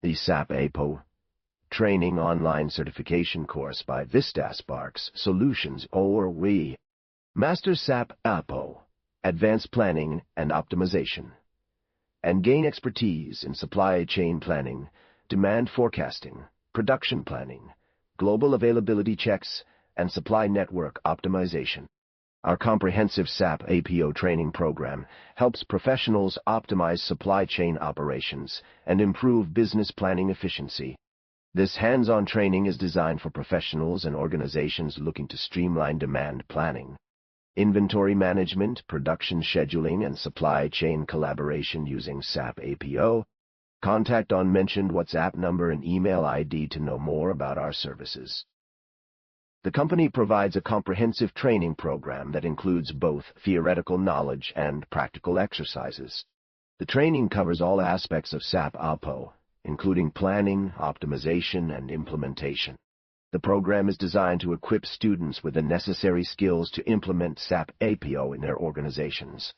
The SAP APO Training online certification course by Vistasparks Solutions or we master SAP APO, Advanced Planning and Optimization, and gain expertise in supply chain planning, demand forecasting, production planning, global availability checks, and supply network optimization. Our comprehensive SAP APO training program helps professionals optimize supply chain operations and improve business planning efficiency. This hands-on training is designed for professionals and organizations looking to streamline demand planning, inventory management, production scheduling, and supply chain collaboration using SAP APO. Contact on mentioned WhatsApp number and email ID to know more about our services. The company provides a comprehensive training program that includes both theoretical knowledge and practical exercises. The training covers all aspects of SAP APO, including planning, optimization, and implementation. The program is designed to equip students with the necessary skills to implement SAP APO in their organizations.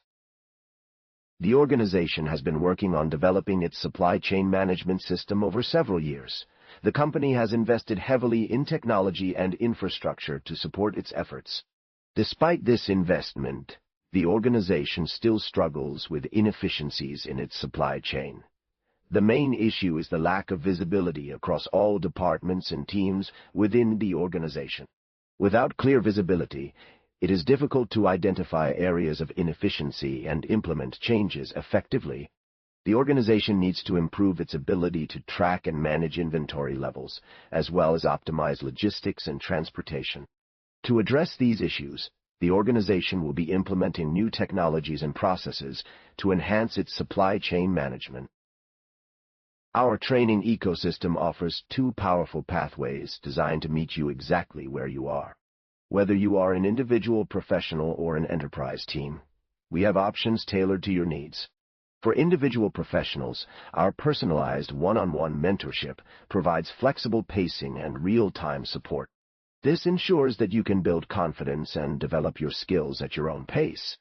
The organization has been working on developing its supply chain management system over several years. The company has invested heavily in technology and infrastructure to support its efforts. Despite this investment, the organization still struggles with inefficiencies in its supply chain. The main issue is the lack of visibility across all departments and teams within the organization. Without clear visibility, it is difficult to identify areas of inefficiency and implement changes effectively. The organization needs to improve its ability to track and manage inventory levels, as well as optimize logistics and transportation. To address these issues, the organization will be implementing new technologies and processes to enhance its supply chain management. Our training ecosystem offers two powerful pathways designed to meet you exactly where you are. Whether you are an individual professional or an enterprise team, we have options tailored to your needs. For individual professionals, our personalized one-on-one mentorship provides flexible pacing and real-time support. This ensures that you can build confidence and develop your skills at your own pace.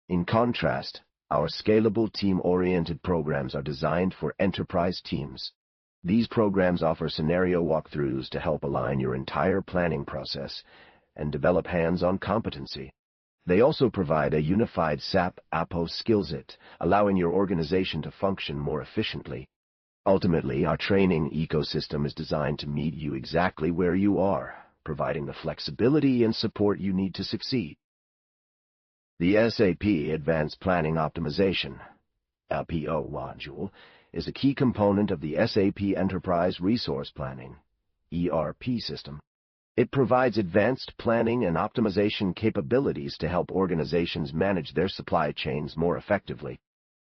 In contrast, our scalable team-oriented programs are designed for enterprise teams. These programs offer scenario walkthroughs to help align your entire planning process and develop hands-on competency. They also provide a unified SAP APO skillset, allowing your organization to function more efficiently. Ultimately, our training ecosystem is designed to meet you exactly where you are, providing the flexibility and support you need to succeed. The SAP Advanced Planning Optimization (APO) module is a key component of the SAP Enterprise Resource Planning (ERP) system. It provides advanced planning and optimization capabilities to help organizations manage their supply chains more effectively.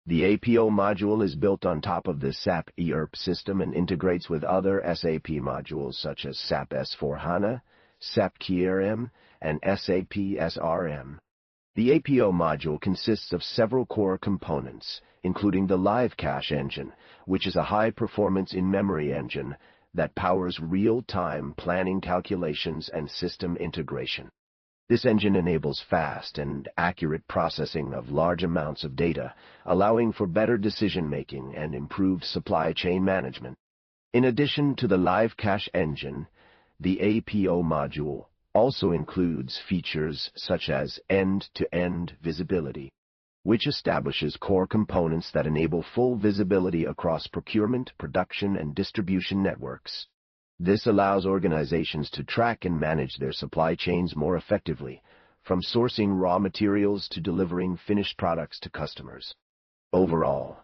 The APO module is built on top of the SAP ERP system and integrates with other SAP modules such as SAP S/4HANA, SAP KRM, and SAP SRM. The APO module consists of several core components, including the Live Cache engine, which is a high-performance in-memory engine that powers real-time planning calculations and system integration. This engine enables fast and accurate processing of large amounts of data, allowing for better decision-making and improved supply chain management. In addition to the Live Cache engine, the APO module also includes features such as end-to-end visibility, which establishes core components that enable full visibility across procurement, production, and distribution networks. This allows organizations to track and manage their supply chains more effectively, from sourcing raw materials to delivering finished products to customers. Overall,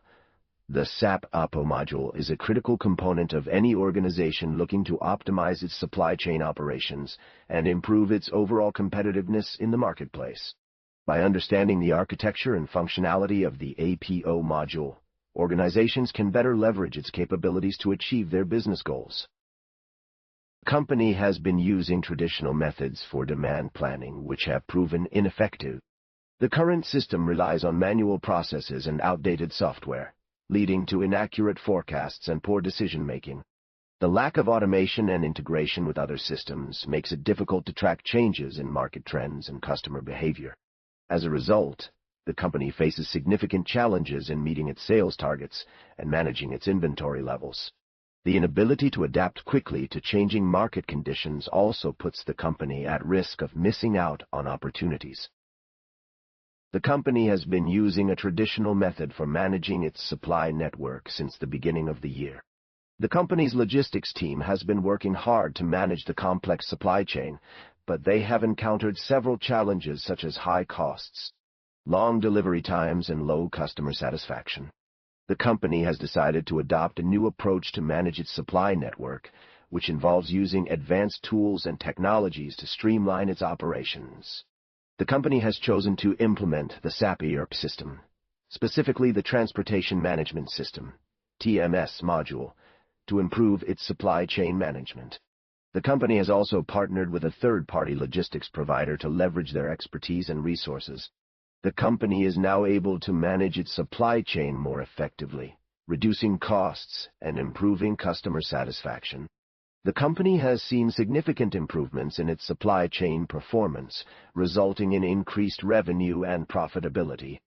the SAP APO module is a critical component of any organization looking to optimize its supply chain operations and improve its overall competitiveness in the marketplace. By understanding the architecture and functionality of the APO module, organizations can better leverage its capabilities to achieve their business goals. The company has been using traditional methods for demand planning, which have proven ineffective. The current system relies on manual processes and outdated software, leading to inaccurate forecasts and poor decision-making. The lack of automation and integration with other systems makes it difficult to track changes in market trends and customer behavior. As a result, the company faces significant challenges in meeting its sales targets and managing its inventory levels. The inability to adapt quickly to changing market conditions also puts the company at risk of missing out on opportunities. The company has been using a traditional method for managing its supply network since the beginning of the year. The company's logistics team has been working hard to manage the complex supply chain, but they have encountered several challenges such as high costs, long delivery times, and low customer satisfaction. The company has decided to adopt a new approach to manage its supply network, which involves using advanced tools and technologies to streamline its operations. The company has chosen to implement the SAP ERP system, specifically the Transportation Management System, TMS module, to improve its supply chain management. The company has also partnered with a third-party logistics provider to leverage their expertise and resources. The company is now able to manage its supply chain more effectively, reducing costs and improving customer satisfaction. The company has seen significant improvements in its supply chain performance, resulting in increased revenue and profitability.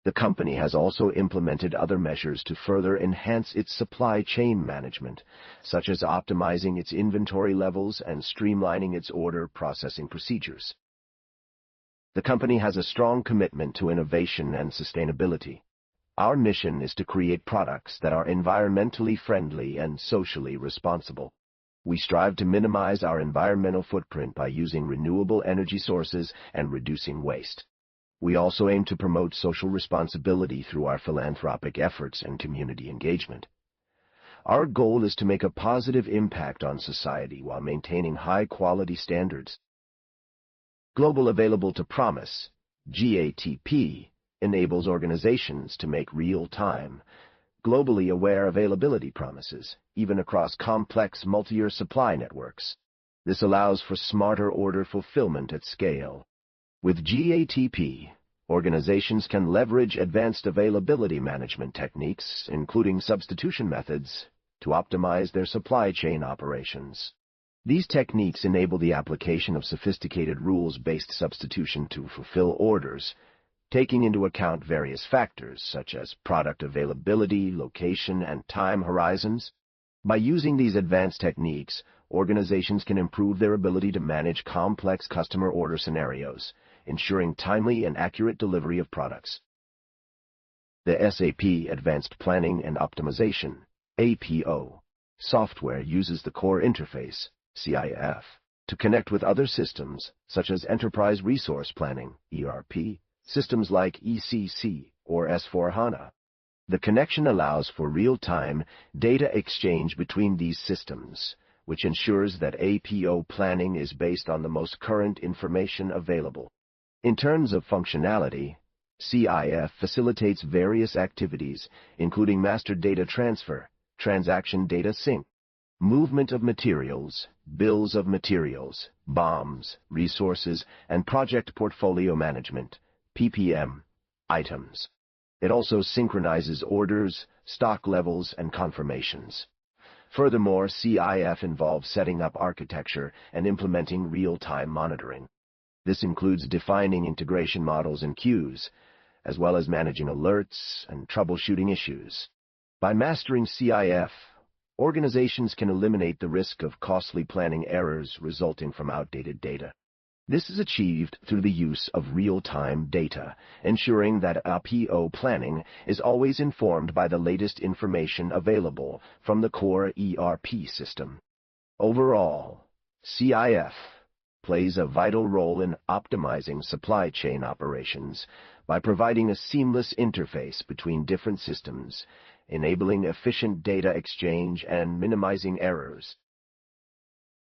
The company has also implemented other measures to further enhance its supply chain management, such as optimizing its inventory levels and streamlining its order processing procedures. The company has a strong commitment to innovation and sustainability. Our mission is to create products that are environmentally friendly and socially responsible. We strive to minimize our environmental footprint by using renewable energy sources and reducing waste. We also aim to promote social responsibility through our philanthropic efforts and community engagement. Our goal is to make a positive impact on society while maintaining high-quality standards. Global Available to Promise, GATP, enables organizations to make real-time, globally aware availability promises, even across complex multi-year supply networks. This allows for smarter order fulfillment at scale. With GATP, organizations can leverage advanced availability management techniques, including substitution methods, to optimize their supply chain operations. These techniques enable the application of sophisticated rules-based substitution to fulfill orders, taking into account various factors such as product availability, location, and time horizons. By using these advanced techniques, organizations can improve their ability to manage complex customer order scenarios, ensuring timely and accurate delivery of products. The SAP Advanced Planning and Optimization, APO, software uses the core interface, CIF, to connect with other systems such as Enterprise Resource Planning, ERP, systems like ECC or S/4HANA. The connection allows for real-time data exchange between these systems, which ensures that APO planning is based on the most current information available. In terms of functionality, CIF facilitates various activities, including master data transfer, transaction data sync, movement of materials, bills of materials, BOMs, resources, and project portfolio management, PPM, items. It also synchronizes orders, stock levels, and confirmations. Furthermore, CIF involves setting up architecture and implementing real-time monitoring. This includes defining integration models and queues, as well as managing alerts and troubleshooting issues. By mastering CIF, organizations can eliminate the risk of costly planning errors resulting from outdated data. This is achieved through the use of real-time data, ensuring that APO planning is always informed by the latest information available from the core ERP system. Overall, CIF plays a vital role in optimizing supply chain operations by providing a seamless interface between different systems, enabling efficient data exchange and minimizing errors.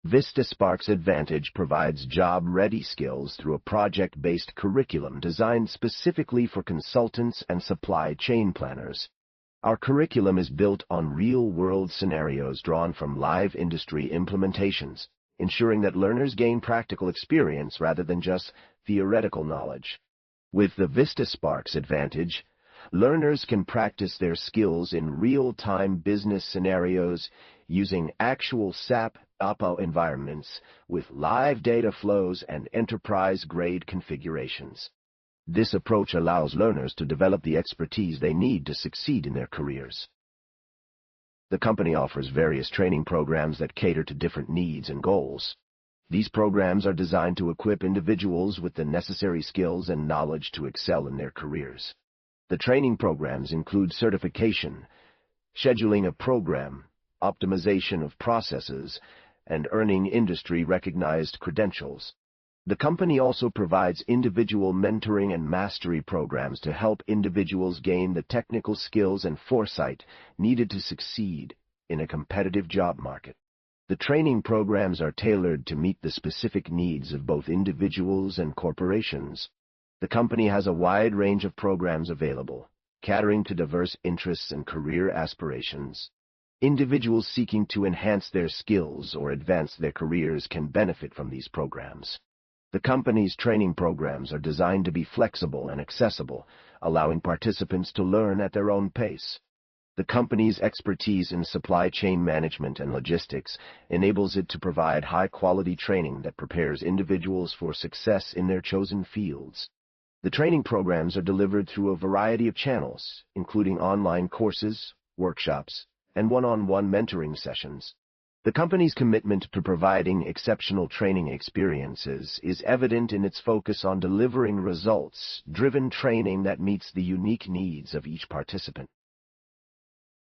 Vistasparks Advantage provides job-ready skills through a project-based curriculum designed specifically for consultants and supply chain planners. Our curriculum is built on real-world scenarios drawn from live industry implementations, ensuring that learners gain practical experience rather than just theoretical knowledge. With the Vistasparks Advantage, learners can practice their skills in real-time business scenarios using actual SAP APO environments with live data flows and enterprise-grade configurations. This approach allows learners to develop the expertise they need to succeed in their careers. The company offers various training programs that cater to different needs and goals. These programs are designed to equip individuals with the necessary skills and knowledge to excel in their careers. The training programs include certification, scheduling a program, optimization of processes, and earning industry-recognized credentials. The company also provides individual mentoring and mastery programs to help individuals gain the technical skills and foresight needed to succeed in a competitive job market. The training programs are tailored to meet the specific needs of both individuals and corporations. The company has a wide range of programs available, catering to diverse interests and career aspirations. Individuals seeking to enhance their skills or advance their careers can benefit from these programs. The company's training programs are designed to be flexible and accessible, allowing participants to learn at their own pace. The company's expertise in supply chain management and logistics enables it to provide high-quality training that prepares individuals for success in their chosen fields. The training programs are delivered through a variety of channels, including online courses, workshops, and one-on-one mentoring sessions. The company's commitment to providing exceptional training experiences is evident in its focus on delivering results-driven training that meets the unique needs of each participant.